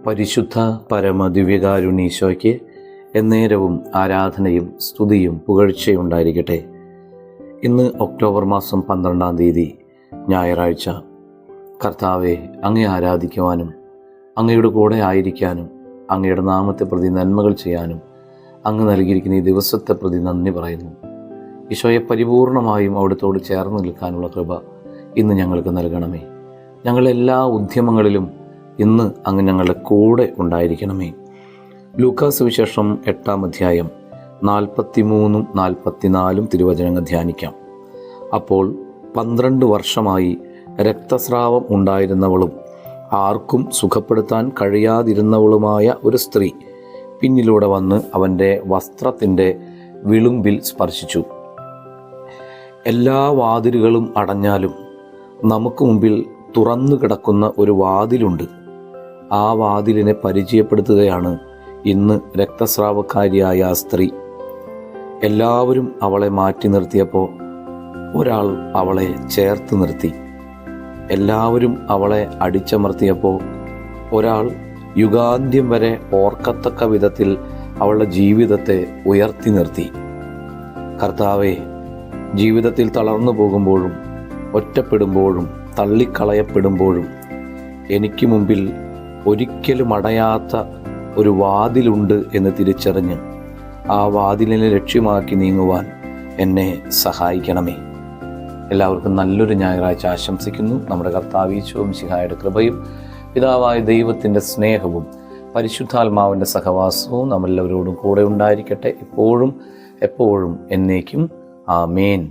പരിശുദ്ധ പരമദിവ്യകാരുണ്യീശോയ്ക്ക് എന്നേരവും ആരാധനയും സ്തുതിയും പുകഴ്ചയും ഉണ്ടായിരിക്കട്ടെ. ഇന്ന് ഒക്ടോബർ മാസം 12-ാം തീയതി ഞായറാഴ്ച. കർത്താവെ, അങ്ങയെ ആരാധിക്കുവാനും അങ്ങയുടെ കൂടെ ആയിരിക്കാനും അങ്ങയുടെ നാമത്തെ പ്രതി നന്മകൾ ചെയ്യാനും അങ്ങ് നൽകിയിരിക്കുന്ന ഈ ദിവസത്തെ പ്രതി നന്ദി പറയുന്നു. ഈശോയെ, പരിപൂർണമായും അവിടുത്തോട് ചേർന്ന് നിൽക്കാനുള്ള കൃപ ഇന്ന് ഞങ്ങൾക്ക് നൽകണമേ. ഞങ്ങളുടെ എല്ലാ ഉദ്യമങ്ങളിലും ഇന്ന് അങ്ങ് ഞങ്ങളുടെ കൂടെ ഉണ്ടായിരിക്കണമേ. ലൂക്കാസ് സുവിശേഷം 8-ാം അധ്യായം 43-44 തിരുവചനങ്ങൾ ധ്യാനിക്കാം. അപ്പോൾ 12 വർഷമായി രക്തസ്രാവം ഉണ്ടായിരുന്നവളും ആർക്കും സുഖപ്പെടുത്താൻ കഴിയാതിരുന്നവളുമായ ഒരു സ്ത്രീ പിന്നിലൂടെ വന്ന് അവൻ്റെ വസ്ത്രത്തിൻ്റെ വിളുമ്പിൽ സ്പർശിച്ചു. എല്ലാ വാതിലുകളും അടഞ്ഞാലും നമുക്ക് മുമ്പിൽ തുറന്നു കിടക്കുന്ന ഒരു വാതിലുണ്ട്. ആ വാതിലിനെ പരിചയപ്പെടുത്തുകയാണ് ഇന്ന് രക്തസ്രാവക്കാരിയായ ആ സ്ത്രീ. എല്ലാവരും അവളെ മാറ്റി നിർത്തിയപ്പോൾ ഒരാൾ അവളെ ചേർത്ത് നിർത്തി. എല്ലാവരും അവളെ അടിച്ചമർത്തിയപ്പോൾ ഒരാൾ യുഗാന്ത്യം വരെ ഓർക്കത്തക്ക വിധത്തിൽ അവളുടെ ജീവിതത്തെ ഉയർത്തി നിർത്തി. കർത്താവെ, ജീവിതത്തിൽ തളർന്നു പോകുമ്പോഴും ഒറ്റപ്പെടുമ്പോഴും തള്ളിക്കളയപ്പെടുമ്പോഴും എനിക്ക് മുമ്പിൽ ഒരിക്കലും അടയാത്ത ഒരു വാതിലുണ്ട് എന്ന് തിരിച്ചറിഞ്ഞ് ആ വാതിലിനെ ലക്ഷ്യമാക്കി നീങ്ങുവാൻ എന്നെ സഹായിക്കണമേ. എല്ലാവർക്കും നല്ലൊരു ഞായറാഴ്ച ആശംസിക്കുന്നു. നമ്മുടെ കർത്താവ് ഈശോ മിശിഹായുടെ കൃപയും പിതാവായ ദൈവത്തിൻ്റെ സ്നേഹവും പരിശുദ്ധാത്മാവിൻ്റെ സഹവാസവും നമ്മളെല്ലാവരോടും കൂടെ ഉണ്ടായിരിക്കട്ടെ, ഇപ്പോഴും എപ്പോഴും എന്നേക്കും. ആമേൻ.